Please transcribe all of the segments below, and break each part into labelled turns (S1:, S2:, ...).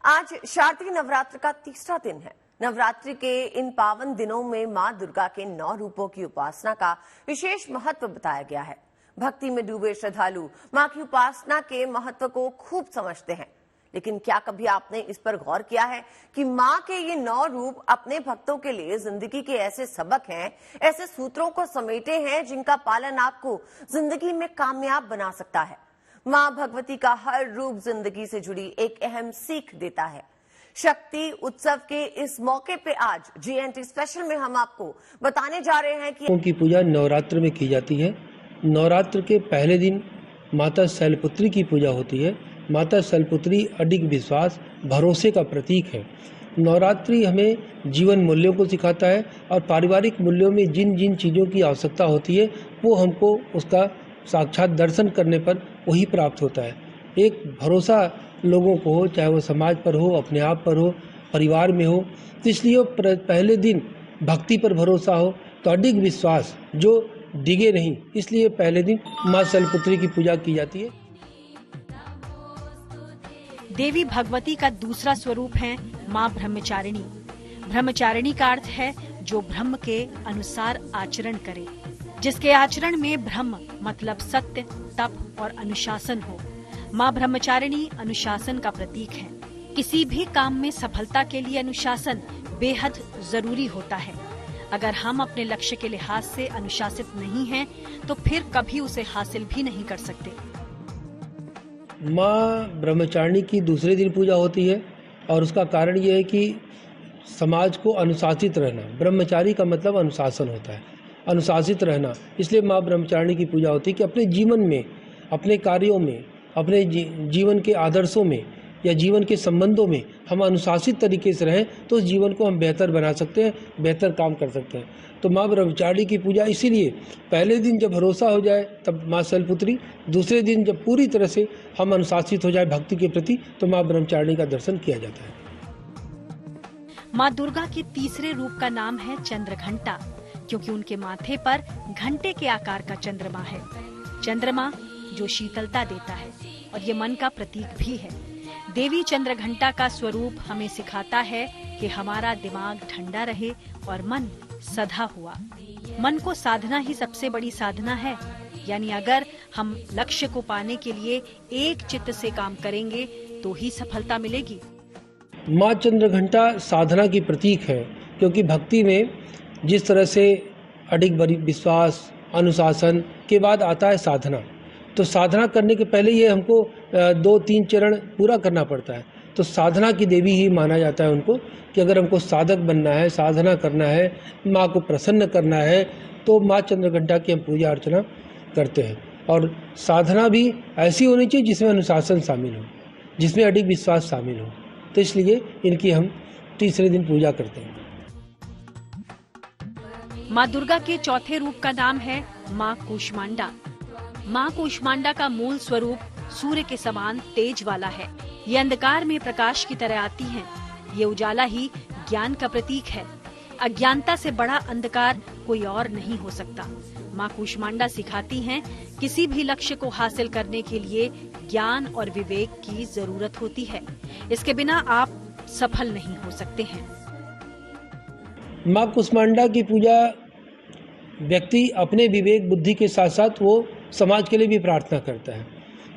S1: आज शारदीय नवरात्र का तीसरा दिन है। नवरात्रि के इन पावन दिनों में मां दुर्गा के 9 रूपों की उपासना का विशेष महत्व बताया गया है। भक्ति में डूबे श्रद्धालु मां की उपासना के महत्व को खूब समझते हैं, लेकिन क्या कभी आपने इस पर गौर किया है कि मां के ये 9 रूप अपने भक्तों के लिए जिंदगी के ऐसे सबक हैं, ऐसे सूत्रों को समेटे हैं जिनका पालन आपको जिंदगी में कामयाब बना सकता है। मां भगवती का हर रूप जिंदगी से जुड़ी एक अहम सीख देता है। शक्ति उत्सव के इस मौके पे आज GNT स्पेशल में हम आपको बताने जा रहे हैं कि
S2: उनकी पूजा नवरात्र में की जाती है। नवरात्र के पहले दिन माता शैलपुत्री की पूजा होती है। माता शैलपुत्री अडिग विश्वास, भरोसे का प्रतीक है। नवरात्रि हमें जीवन मूल्यों को सिखाता है और पारिवारिक मूल्यों में जिन जिन चीज़ों की आवश्यकता होती है वो हमको उसका साक्षात दर्शन करने पर वही प्राप्त होता है। एक भरोसा लोगों को हो, चाहे वो समाज पर हो, अपने आप पर हो, परिवार में हो, तो इसलिए पहले दिन भक्ति पर भरोसा हो तो अडिग विश्वास जो डिगे नहीं, इसलिए पहले दिन माँ शैलपुत्री की पूजा की जाती है।
S3: देवी भगवती का दूसरा स्वरूप है माँ ब्रह्मचारिणी। ब्रह्मचारिणी का अर्थ है जो ब्रह्म के अनुसार आचरण करे, जिसके आचरण में ब्रह्म मतलब सत्य, तप और अनुशासन हो। माँ ब्रह्मचारिणी अनुशासन का प्रतीक है। किसी भी काम में सफलता के लिए अनुशासन बेहद जरूरी होता है। अगर हम अपने लक्ष्य के लिहाज से अनुशासित नहीं हैं, तो फिर कभी उसे हासिल भी नहीं कर सकते।
S2: माँ ब्रह्मचारिणी की दूसरे दिन पूजा होती है और उसका कारण यह है कि समाज को अनुशासित रहना। ब्रह्मचारी का मतलब अनुशासन होता है, अनुशासित रहना। इसलिए माँ ब्रह्मचारिणी की पूजा होती है कि अपने जीवन में, अपने कार्यों में, अपने जीवन के आदर्शों में या जीवन के संबंधों में हम अनुशासित तरीके से रहें तो उस जीवन को हम बेहतर बना सकते हैं, बेहतर काम कर सकते हैं। तो माँ ब्रह्मचारिणी की पूजा इसीलिए पहले दिन जब भरोसा हो जाए तब माँ शैलपुत्री, दूसरे दिन जब पूरी तरह से हम अनुशासित हो जाए भक्ति के प्रति तो माँ ब्रह्मचारिणी का दर्शन किया जाता है।
S3: माँ दुर्गा के तीसरे रूप का नाम है चंद्रघंटा, क्योंकि उनके माथे पर घंटे के आकार का चंद्रमा है। चंद्रमा जो शीतलता देता है और ये मन का प्रतीक भी है। देवी चंद्रघंटा का स्वरूप हमें सिखाता है कि हमारा दिमाग ठंडा रहे और मन सधा हुआ। मन को साधना ही सबसे बड़ी साधना है, यानी अगर हम लक्ष्य को पाने के लिए एक चित्त से काम करेंगे तो ही सफलता मिलेगी।
S2: माँ चंद्रघंटा साधना की प्रतीक है, क्योंकि भक्ति में जिस तरह से अडिग विश्वास, अनुशासन के बाद आता है साधना। तो साधना करने के पहले ये हमको 2-3 चरण पूरा करना पड़ता है। तो साधना की देवी ही माना जाता है उनको, कि अगर हमको साधक बनना है, साधना करना है, माँ को प्रसन्न करना है तो माँ चंद्रघंटा की हम पूजा अर्चना करते हैं। और साधना भी ऐसी होनी चाहिए जिसमें अनुशासन शामिल हो, जिसमें अडिग विश्वास शामिल हो। तो इसलिए इनकी हम तीसरे दिन पूजा करते हैं।
S3: माँ दुर्गा के चौथे रूप का नाम है माँ कूष्मांडा। माँ कूष्मांडा का मूल स्वरूप सूर्य के समान तेज वाला है। ये अंधकार में प्रकाश की तरह आती हैं। ये उजाला ही ज्ञान का प्रतीक है। अज्ञानता से बड़ा अंधकार कोई और नहीं हो सकता। माँ कूष्मांडा सिखाती हैं, किसी भी लक्ष्य को हासिल करने के लिए ज्ञान और विवेक की जरूरत होती है। इसके बिना आप सफल नहीं हो सकते हैं।
S2: माँ कूष्मांडा की पूजा व्यक्ति अपने विवेक बुद्धि के साथ साथ वो समाज के लिए भी प्रार्थना करता है।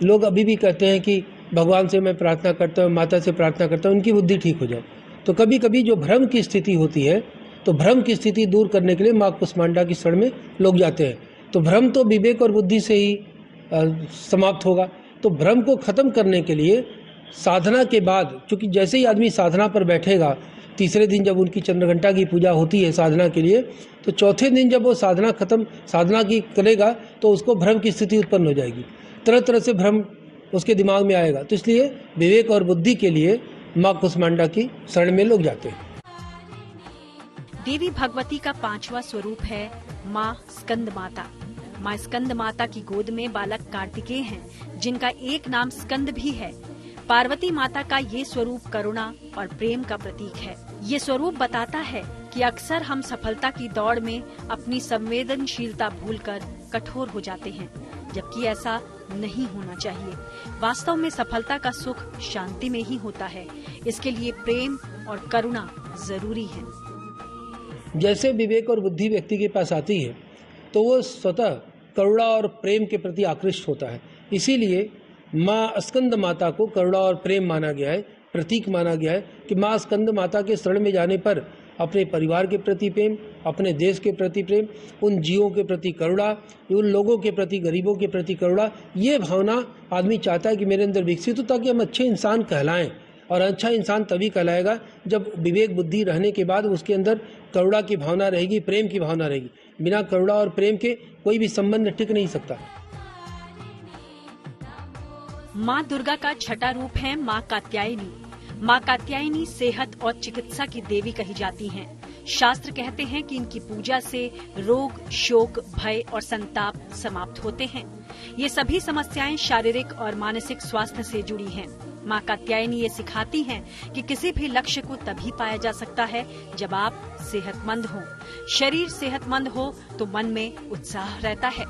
S2: लोग अभी भी कहते हैं कि भगवान से मैं प्रार्थना करता हूँ, माता से प्रार्थना करता हूँ, उनकी बुद्धि ठीक हो जाए। तो कभी कभी जो भ्रम की स्थिति होती है, तो भ्रम की स्थिति दूर करने के लिए माँ कूष्मांडा की शरण में लोग जाते हैं। तो भ्रम तो विवेक और बुद्धि से ही समाप्त होगा। तो भ्रम को खत्म करने के लिए साधना के बाद, क्योंकि जैसे ही आदमी साधना पर बैठेगा, तीसरे दिन जब उनकी चंद्रघंटा की पूजा होती है साधना के लिए, तो चौथे दिन जब वो साधना की करेगा तो उसको भ्रम की स्थिति उत्पन्न हो जाएगी। तरह तरह से भ्रम उसके दिमाग में आएगा। तो इसलिए विवेक और बुद्धि के लिए माँ कूष्मांडा की शरण में लोग जाते हैं।
S3: देवी भगवती का 5वां स्वरूप है माँ स्कंद माता। माँ स्कंद माता की गोद में बालक कार्तिकेय हैं, जिनका एक नाम स्कंद भी है। पार्वती माता का ये स्वरूप करुणा और प्रेम का प्रतीक है। ये स्वरूप बताता है कि अक्सर हम सफलता की दौड़ में अपनी संवेदनशीलता भूलकर कठोर हो जाते हैं। जबकि ऐसा नहीं होना चाहिए। वास्तव में सफलता का सुख शांति में ही होता है। इसके लिए प्रेम और करुणा जरूरी है।
S2: जैसे विवेक और बुद्धि व्यक्ति के पास आती है तो वो स्वतः करुणा और प्रेम के प्रति आकृष्ट होता है। इसीलिए माँ स्कंद माता को करुणा और प्रेम माना गया है, प्रतीक माना गया है कि माँ स्कंद माता के शरण में जाने पर अपने परिवार के प्रति प्रेम, अपने देश के प्रति प्रेम, उन जीवों के प्रति करुणा, उन लोगों के प्रति, गरीबों के प्रति करुणा, ये भावना आदमी चाहता है कि मेरे अंदर विकसित हो ताकि हम अच्छे इंसान कहलाएं। और अच्छा इंसान तभी कहलाएगा जब विवेक बुद्धि रहने के बाद उसके अंदर करुणा की भावना रहेगी, प्रेम की भावना रहेगी। बिना करुणा और प्रेम के कोई भी संबंध टिक नहीं सकता।
S3: माँ दुर्गा का छठा रूप है माँ कात्यायनी। माँ कात्यायनी सेहत और चिकित्सा की देवी कही जाती हैं। शास्त्र कहते हैं कि इनकी पूजा से रोग, शोक, भय और संताप समाप्त होते हैं। ये सभी समस्याएं शारीरिक और मानसिक स्वास्थ्य से जुड़ी हैं। माँ कात्यायनी ये सिखाती हैं कि किसी भी लक्ष्य को तभी पाया जा सकता है जब आप सेहतमंद हो। शरीर सेहतमंद हो तो मन में उत्साह रहता है।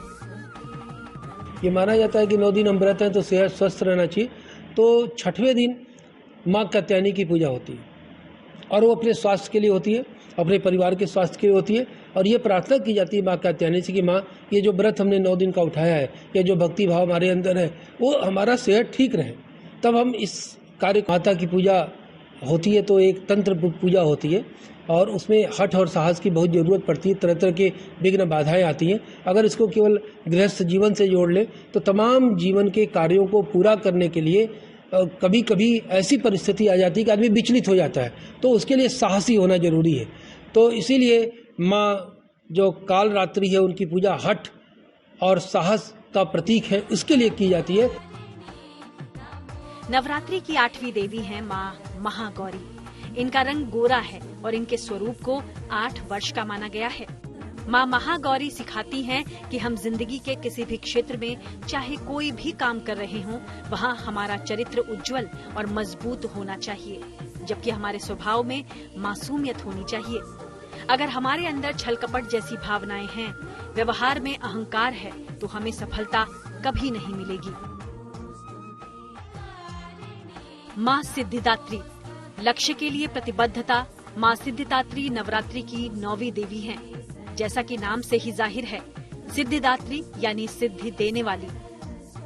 S2: ये माना जाता है कि 9 दिन हम व्रत हैं तो सेहत स्वस्थ रहना चाहिए। तो छठवें दिन माँ कात्यायनी की पूजा होती है और वो अपने स्वास्थ्य के लिए होती है, अपने परिवार के स्वास्थ्य के लिए होती है। और ये प्रार्थना की जाती है माँ कात्यायनी से कि माँ, ये जो व्रत हमने 9 दिन का उठाया है, या जो भक्ति भाव हमारे अंदर है, वो हमारा सेहत ठीक रहे। तब हम इस कार्य, माता की पूजा होती है तो एक तंत्र पूजा होती है और उसमें हठ और साहस की बहुत ज़रूरत पड़ती है। तरह तरह के विघ्न बाधाएं आती हैं। अगर इसको केवल गृहस्थ जीवन से जोड़ ले तो तमाम जीवन के कार्यों को पूरा करने के लिए कभी कभी ऐसी परिस्थिति आ जाती है कि आदमी विचलित हो जाता है, तो उसके लिए साहसी होना जरूरी है। तो इसीलिए माँ जो काल रात्रि है उनकी पूजा हठ और साहस का प्रतीक है, उसके लिए की जाती है।
S3: नवरात्रि की 8वीं देवी है माँ महागौरी। इनका रंग गोरा है और इनके स्वरूप को 8 वर्ष का माना गया है। माँ महागौरी सिखाती हैं कि हम जिंदगी के किसी भी क्षेत्र में चाहे कोई भी काम कर रहे हों, वहाँ हमारा चरित्र उज्जवल और मजबूत होना चाहिए, जबकि हमारे स्वभाव में मासूमियत होनी चाहिए। अगर हमारे अंदर छल कपट जैसी भावनाएं हैं, व्यवहार में अहंकार है, तो हमें सफलता कभी नहीं मिलेगी। माँ सिद्धिदात्री, लक्ष्य के लिए प्रतिबद्धता। माँ सिद्धिदात्री नवरात्रि की 9वीं देवी हैं। जैसा कि नाम से ही जाहिर है, सिद्धिदात्री यानी सिद्धि देने वाली।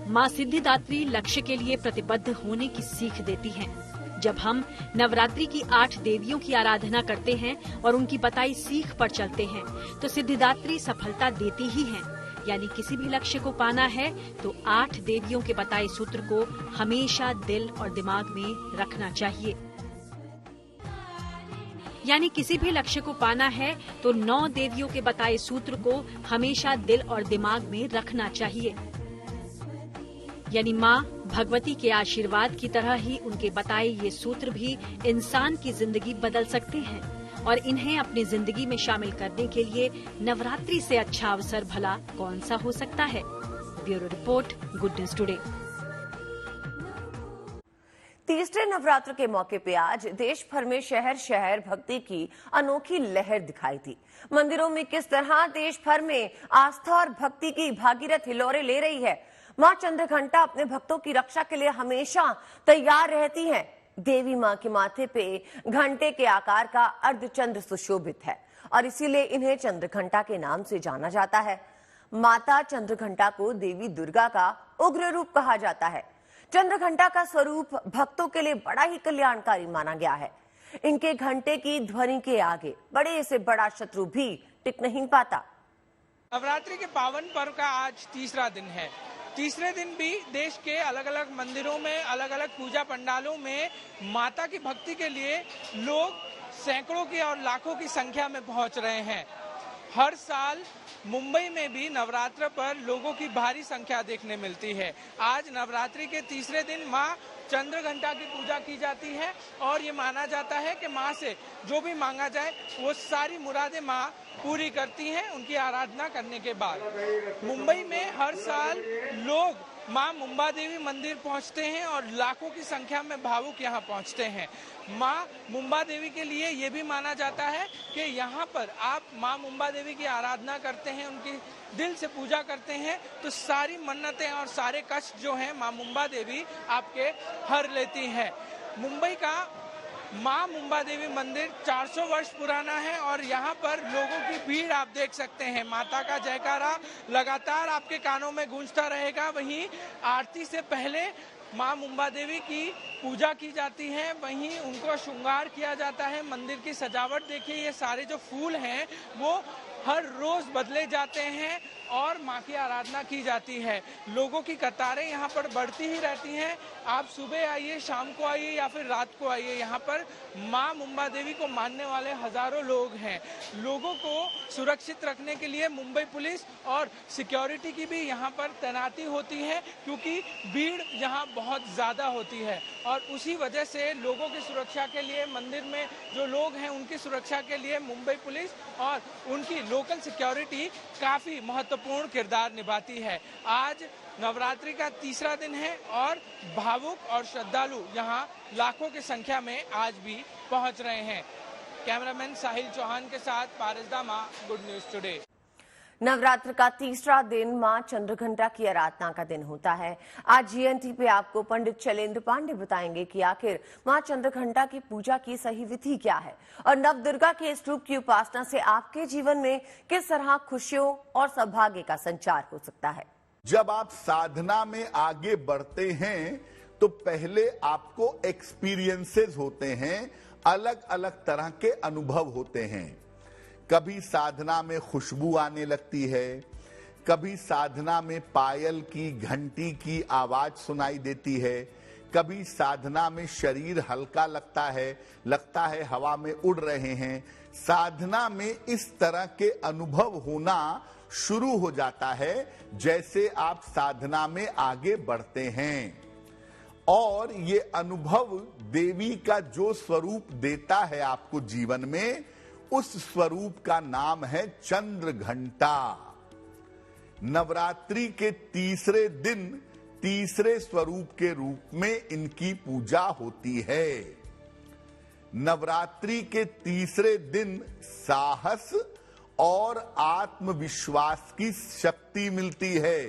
S3: माँ सिद्धिदात्री लक्ष्य के लिए प्रतिबद्ध होने की सीख देती हैं। जब हम नवरात्रि की 8 देवियों की आराधना करते हैं और उनकी बताई सीख पर चलते हैं, तो सिद्धिदात्री सफलता देती ही हैं। यानी किसी भी लक्ष्य को पाना है तो 8 देवियों के बताए सूत्र को हमेशा दिल और दिमाग में रखना चाहिए। यानी किसी भी लक्ष्य को पाना है तो 9 देवियों के बताए सूत्र को हमेशा दिल और दिमाग में रखना चाहिए। यानी माँ भगवती के आशीर्वाद की तरह ही उनके बताए ये सूत्र भी इंसान की जिंदगी बदल सकते हैं और इन्हें अपनी जिंदगी में शामिल करने के लिए नवरात्रि से अच्छा अवसर भला कौन सा हो सकता है। Bureau report, good news today.
S1: तीसरे नवरात्र के मौके पे आज देश भर में शहर शहर भक्ति की अनोखी लहर दिखाई दी। मंदिरों में किस तरह देश भर में आस्था और भक्ति की भागीरथ हिलोरे ले रही है। माँ चंद्रघंटा अपने भक्तों की रक्षा के लिए हमेशा तैयार रहती हैं। देवी माँ के माथे पे घंटे के आकार का अर्धचंद्र सुशोभित है और इसीलिए इन्हें चंद्रघंटा के नाम से जाना जाता है। माता चंद्रघंटा को देवी दुर्गा का उग्र रूप कहा जाता है। चंद्रघंटा का स्वरूप भक्तों के लिए बड़ा ही कल्याणकारी माना गया है। इनके घंटे की ध्वनि के आगे बड़े से बड़ा शत्रु भी टिक नहीं पाता।
S4: नवरात्रि के पावन पर्व का आज तीसरा दिन है। तीसरे दिन भी देश के अलग अलग मंदिरों में, अलग अलग पूजा पंडालों में माता की भक्ति के लिए लोग सैकड़ों की और लाखों की संख्या में पहुंच रहे हैं। हर साल मुंबई में भी नवरात्र पर लोगों की भारी संख्या देखने मिलती है। आज नवरात्रि के तीसरे दिन माँ चंद्रघंटा की पूजा की जाती है और ये माना जाता है कि माँ से जो भी मांगा जाए वो सारी मुरादें माँ पूरी करती हैं उनकी आराधना करने के बाद। मुंबई में हर साल लोग मां मुंबा देवी मंदिर पहुंचते हैं और लाखों की संख्या में भावुक यहां पहुंचते हैं। मां मुंबा देवी के लिए ये भी माना जाता है कि यहाँ पर आप मां मुंबा देवी की आराधना करते हैं, उनकी दिल से पूजा करते हैं तो सारी मन्नतें और सारे कष्ट जो हैं मां मुंबा देवी आपके हर लेती हैं। मुंबई का मां मुंबा देवी मंदिर 400 वर्ष पुराना है और यहाँ पर लोगों की भीड़ आप देख सकते हैं। माता का जयकारा लगातार आपके कानों में गूंजता रहेगा। वहीं आरती से पहले मां मुंबा देवी की पूजा की जाती है, वहीं उनको श्रृंगार किया जाता है। मंदिर की सजावट देखिए, ये सारे जो फूल हैं वो हर रोज बदले जाते हैं और मां की आराधना की जाती है। लोगों की कतारें यहाँ पर बढ़ती ही रहती हैं। आप सुबह आइए, शाम को आइए या फिर रात को आइए, यहाँ पर मां मुंबा देवी को मानने वाले हजारों लोग हैं। लोगों को सुरक्षित रखने के लिए मुंबई पुलिस और सिक्योरिटी की भी यहाँ पर तैनाती होती है, क्योंकि भीड़ यहाँ बहुत ज्यादा होती है और उसी वजह से लोगों की सुरक्षा के लिए, मंदिर में जो लोग हैं उनकी सुरक्षा के लिए मुंबई पुलिस और उनकी लोकल सिक्योरिटी काफी महत्वपूर्ण किरदार निभाती है। आज नवरात्रि का तीसरा दिन है और भावुक और श्रद्धालु यहाँ लाखों की संख्या में आज भी पहुंच रहे हैं। कैमरामैन साहिल चौहान के साथ पारिस दामा, गुड न्यूज टुडे।
S1: नवरात्र का तीसरा दिन मां चंद्रघंटा की आराधना का दिन होता है। आज जीएनटी पे आपको पंडित शैलेंद्र पांडे बताएंगे कि आखिर मां चंद्रघंटा की पूजा की सही विधि क्या है और नवदुर्गा के इस रूप की उपासना से आपके जीवन में किस तरह खुशियों और सौभाग्य का संचार हो सकता है।
S5: जब आप साधना में आगे बढ़ते हैं तो पहले आपको एक्सपीरियंसेस होते हैं, अलग अलग तरह के अनुभव होते हैं। कभी साधना में खुशबू आने लगती है, कभी साधना में पायल की, घंटी की आवाज सुनाई देती है, कभी साधना में शरीर हल्का लगता है हवा में उड़ रहे हैं। साधना में इस तरह के अनुभव होना शुरू हो जाता है जैसे आप साधना में आगे बढ़ते हैं। और ये अनुभव देवी का जो स्वरूप देता है आपको जीवन में, उस स्वरूप का नाम है चंद्रघंटा। नवरात्रि के तीसरे दिन तीसरे स्वरूप के रूप में इनकी पूजा होती है। नवरात्रि के तीसरे दिन साहस और आत्मविश्वास की शक्ति मिलती है।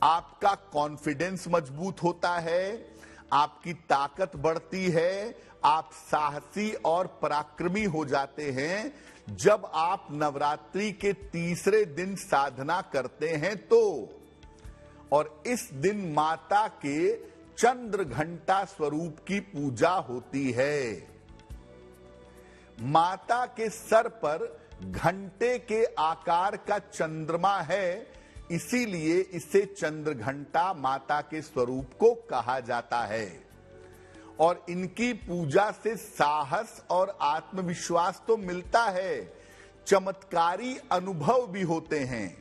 S5: आपका कॉन्फिडेंस मजबूत होता है, आपकी ताकत बढ़ती है, आप साहसी और पराक्रमी हो जाते हैं। जब आप नवरात्रि के तीसरे दिन साधना करते हैं तो, और इस दिन माता के चंद्रघंटा स्वरूप की पूजा होती है। माता के सर पर घंटे के आकार का चंद्रमा है, इसीलिए इसे चंद्रघंटा माता के स्वरूप को कहा जाता है। और इनकी पूजा से साहस और आत्मविश्वास तो मिलता है, चमत्कारी अनुभव भी होते हैं।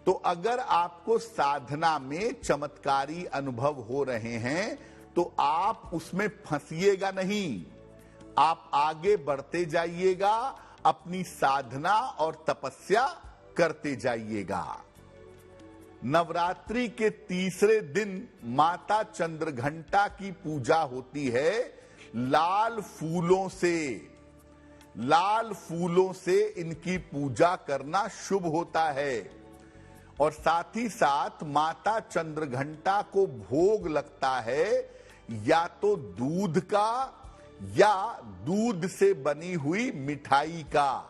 S5: तो अगर आपको साधना में चमत्कारी अनुभव हो रहे हैं तो आप उसमें फंसिएगा नहीं, आप आगे बढ़ते जाइएगा, अपनी साधना और तपस्या करते जाइएगा। नवरात्रि के तीसरे दिन माता चंद्रघंटा की पूजा होती है लाल फूलों से। लाल फूलों से इनकी पूजा करना शुभ होता है और साथ ही साथ माता चंद्रघंटा को भोग लगता है या तो दूध का या दूध से बनी हुई मिठाई का,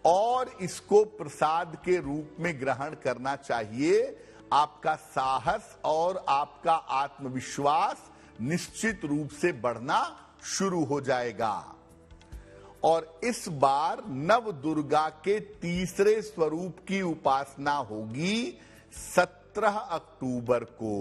S5: और इसको प्रसाद के रूप में ग्रहण करना चाहिए। आपका साहस और आपका आत्मविश्वास निश्चित रूप से बढ़ना शुरू हो जाएगा। और इस बार नव दुर्गा के तीसरे स्वरूप की उपासना होगी 17 अक्टूबर को।